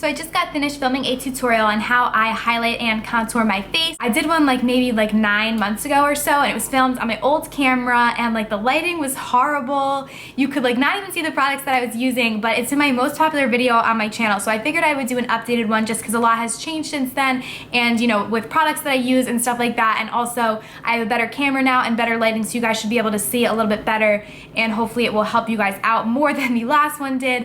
So I just got finished filming a tutorial on how I highlight and contour my face. I did one like maybe like 9 months ago or so, and it was filmed on my old camera, and like the lighting was horrible. You could like not even see the products that I was using, but it's in my most popular video on my channel. So I figured I would do an updated one just because a lot has changed since then, and you know, with products that I use and stuff like that. And also I have a better camera now and better lighting, so you guys should be able to see a little bit better, and hopefully it will help you guys out more than the last one did.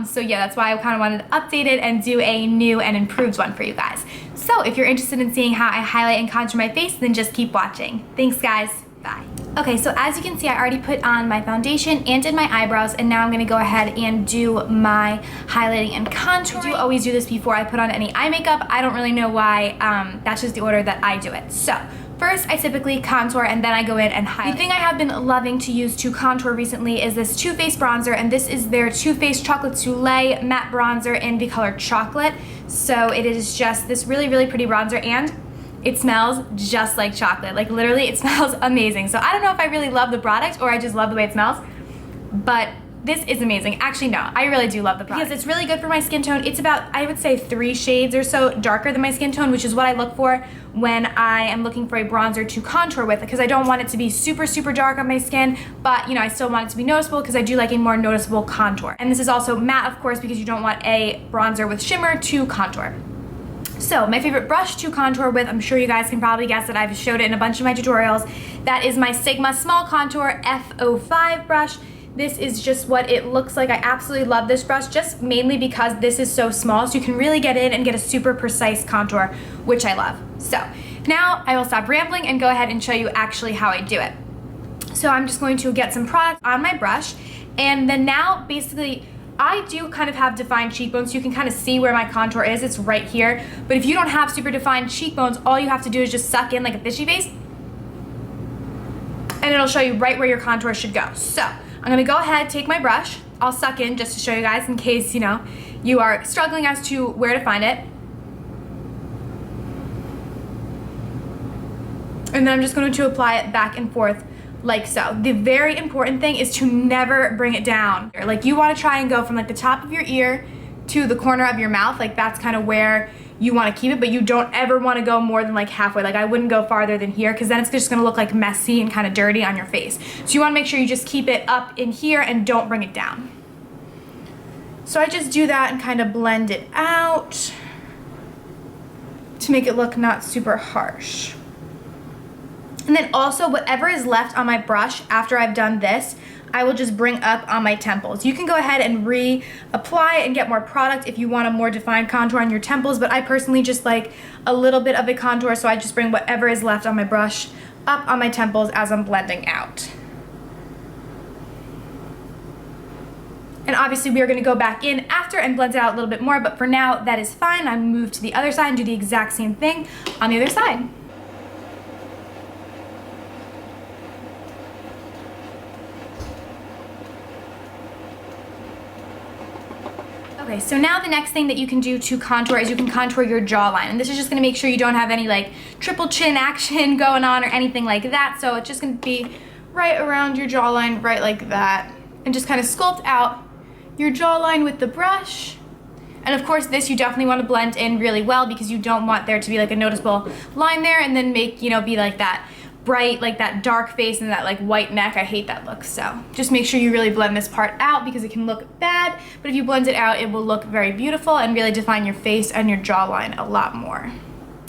So yeah, that's why I kind of wanted to update it and do a new and improved one for you guys. So if you're interested in seeing how I highlight and contour my face, then just keep watching. Thanks guys, bye. Okay, so as you can see, I already put on my foundation and did my eyebrows, and now I'm gonna go ahead and do my highlighting and contouring. I do always do this before I put on any eye makeup. I don't really know why, that's just the order that I do it. So first, I typically contour and then I go in and highlight. The thing I have been loving to use to contour recently is this Too Faced bronzer, and this is their Too Faced Chocolate Soleil matte bronzer in the color chocolate. So it is just this really, really pretty bronzer, and it smells just like chocolate. Like literally, it smells amazing. So I don't know if I really love the product or I just love the way it smells, but this is amazing. Actually, no, I really do love the product because it's really good for my skin tone. It's about, I would say, 3 shades or so darker than my skin tone, which is what I look for when I am looking for a bronzer to contour with, because I don't want it to be super, super dark on my skin, but you know, I still want it to be noticeable because I do like a more noticeable contour. And this is also matte, of course, because you don't want a bronzer with shimmer to contour. So my favorite brush to contour with, I'm sure you guys can probably guess that I've showed it in a bunch of my tutorials. That is my Sigma Small Contour F05 brush. This is just what it looks like. I absolutely love this brush, just mainly because this is so small, so you can really get in and get a super precise contour, which I love. So now I will stop rambling and go ahead and show you actually how I do it. So I'm just going to get some product on my brush, and then now basically I do kind of have defined cheekbones, so you can kind of see where my contour is. It's right here. But if you don't have super defined cheekbones, all you have to do is just suck in like a fishy face, and it'll show you right where your contour should go. So I'm gonna go ahead, take my brush, I'll suck in just to show you guys in case, you know, you are struggling as to where to find it. And then I'm just going to apply it back and forth like so. The very important thing is to never bring it down. Like you want to try and go from like the top of your ear to the corner of your mouth. Like that's kind of where you want to keep it, but you don't ever want to go more than like halfway. Like I wouldn't go farther than here, because then it's just going to look like messy and kind of dirty on your face. So you want to make sure you just keep it up in here and don't bring it down. So I just do that and kind of blend it out to make it look not super harsh. And then also whatever is left on my brush after I've done this, I will just bring up on my temples. You can go ahead and reapply and get more product if you want a more defined contour on your temples, but I personally just like a little bit of a contour, so I just bring whatever is left on my brush up on my temples as I'm blending out. And obviously we are gonna go back in after and blend it out a little bit more, but for now that is fine. I'm gonna move to the other side and do the exact same thing on the other side. Okay, so now the next thing that you can do to contour is you can contour your jawline. And this is just gonna make sure you don't have any like triple chin action going on or anything like that. So it's just gonna be right around your jawline, right like that. And just kind of sculpt out your jawline with the brush. And of course this you definitely want to blend in really well, because you don't want there to be like a noticeable line there and then make, you know, be like that bright, like that dark face and that like white neck. I hate that look. So just make sure you really blend this part out, because it can look bad, but if you blend it out, it will look very beautiful and really define your face and your jawline a lot more.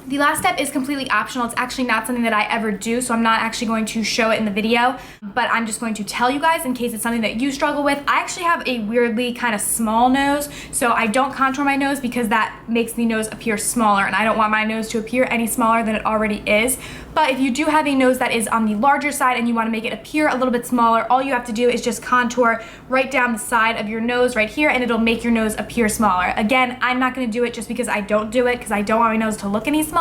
The last step is completely optional. It's actually not something that I ever do, so I'm not actually going to show it in the video, but I'm just going to tell you guys in case it's something that you struggle with. I actually have a weirdly kind of small nose, so I don't contour my nose because that makes the nose appear smaller, and I don't want my nose to appear any smaller than it already is. But if you do have a nose that is on the larger side and you want to make it appear a little bit smaller, all you have to do is just contour right down the side of your nose right here, and it'll make your nose appear smaller. Again, I'm not going to do it just because I don't do it, because I don't want my nose to look any smaller.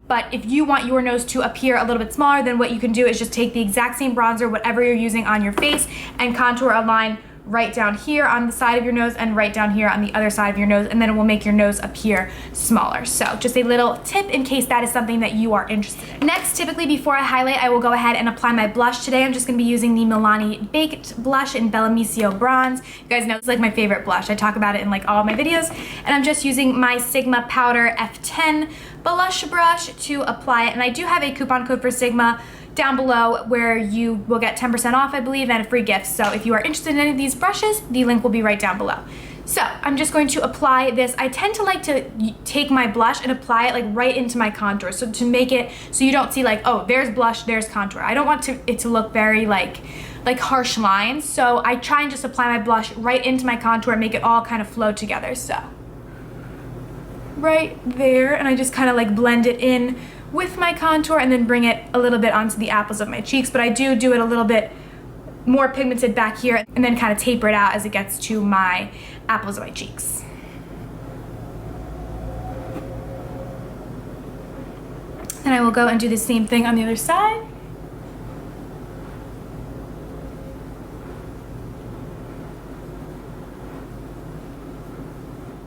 But if you want your nose to appear a little bit smaller, then what you can do is just take the exact same bronzer, whatever you're using on your face, and contour a line right down here on the side of your nose and right down here on the other side of your nose, and then it will make your nose appear smaller. So just a little tip in case that is something that you are interested in. Next, typically before I highlight, I will go ahead and apply my blush. Today I'm just gonna be using the Milani Baked Blush in Belimisio Bronze. You guys know it's like my favorite blush. I talk about it in like all of my videos, and I'm just using my Sigma Powder F10 blush brush to apply it. And I do have a coupon code for Sigma down below where you will get 10% off, I believe, and a free gift. So if you are interested in any of these brushes, the link will be right down below. So I'm just going to apply this. I tend to like to take my blush and apply it like right into my contour. So to make it so you don't see like, oh, there's blush, there's contour. I don't want it to look very like harsh lines. So I try and just apply my blush right into my contour and make it all kind of flow together. So right there, and I just kind of like blend it in with my contour and then bring it a little bit onto the apples of my cheeks, but I do it a little bit more pigmented back here and then kind of taper it out as it gets to my apples of my cheeks. And I will go and do the same thing on the other side.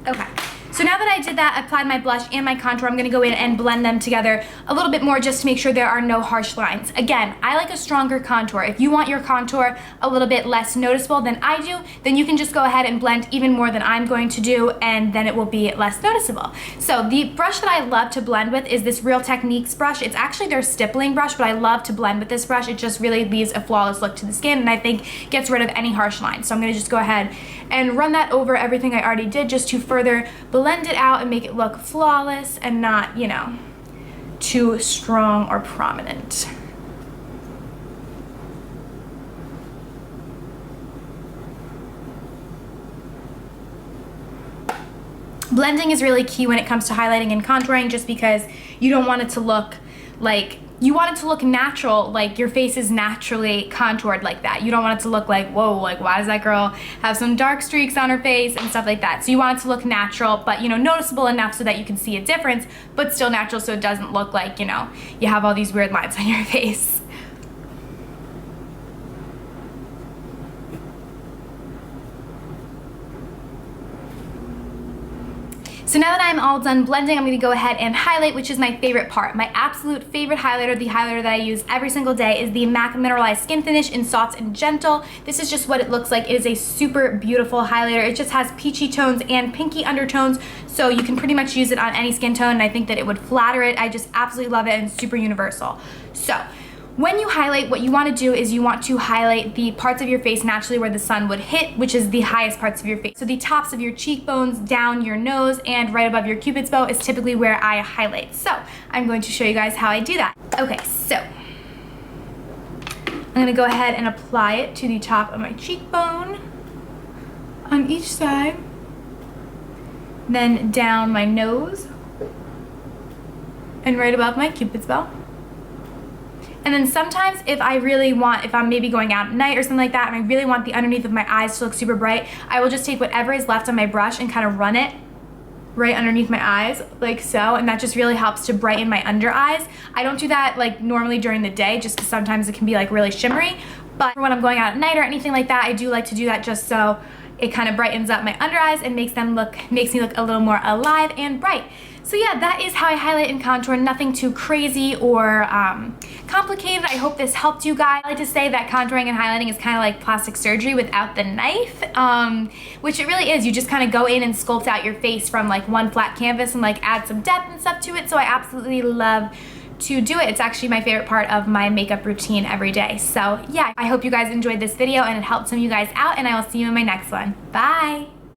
Okay. So now that I did that, applied my blush and my contour, I'm gonna go in and blend them together a little bit more just to make sure there are no harsh lines. Again, I like a stronger contour. If you want your contour a little bit less noticeable than I do, then you can just go ahead and blend even more than I'm going to do, and then it will be less noticeable. So the brush that I love to blend with is this Real Techniques brush. It's actually their stippling brush, but I love to blend with this brush. It just really leaves a flawless look to the skin, and I think gets rid of any harsh lines. So I'm gonna just go ahead and run that over everything I already did just to further blend it out and make it look flawless and not, you know, too strong or prominent. Blending is really key when it comes to highlighting and contouring, just because you don't want it to look like, you want it to look natural, like your face is naturally contoured like that. You don't want it to look like, whoa, like why does that girl have some dark streaks on her face and stuff like that. So you want it to look natural, but you know, noticeable enough so that you can see a difference, but still natural so it doesn't look like, you know, you have all these weird lines on your face. So now that I'm all done blending, I'm gonna go ahead and highlight, which is my favorite part. My absolute favorite highlighter, the highlighter that I use every single day, is the MAC Mineralize Skin Finish in Soft and Gentle. This is just what it looks like. It is a super beautiful highlighter. It just has peachy tones and pinky undertones, so you can pretty much use it on any skin tone, and I think that it would flatter it. I just absolutely love it, and it's super universal. So when you highlight, what you want to do is you want to highlight the parts of your face naturally where the sun would hit, which is the highest parts of your face. So the tops of your cheekbones, down your nose, and right above your cupid's bow is typically where I highlight. So I'm going to show you guys how I do that. Okay, so I'm gonna go ahead and apply it to the top of my cheekbone on each side, then down my nose, and right above my cupid's bow. And then sometimes if I'm maybe going out at night or something like that and I really want the underneath of my eyes to look super bright, I will just take whatever is left on my brush and kind of run it right underneath my eyes like so, and that just really helps to brighten my under eyes. I don't do that like normally during the day just because sometimes it can be like really shimmery, but when I'm going out at night or anything like that, I do like to do that just so it kind of brightens up my under eyes and makes me look a little more alive and bright. So yeah, that is how I highlight and contour. Nothing too crazy or complicated. I hope this helped you guys. I like to say that contouring and highlighting is kind of like plastic surgery without the knife, which it really is. You just kind of go in and sculpt out your face from like one flat canvas and like add some depth and stuff to it. So I absolutely love to do it. It's actually my favorite part of my makeup routine every day. So yeah, I hope you guys enjoyed this video and it helped some of you guys out, and I will see you in my next one. Bye!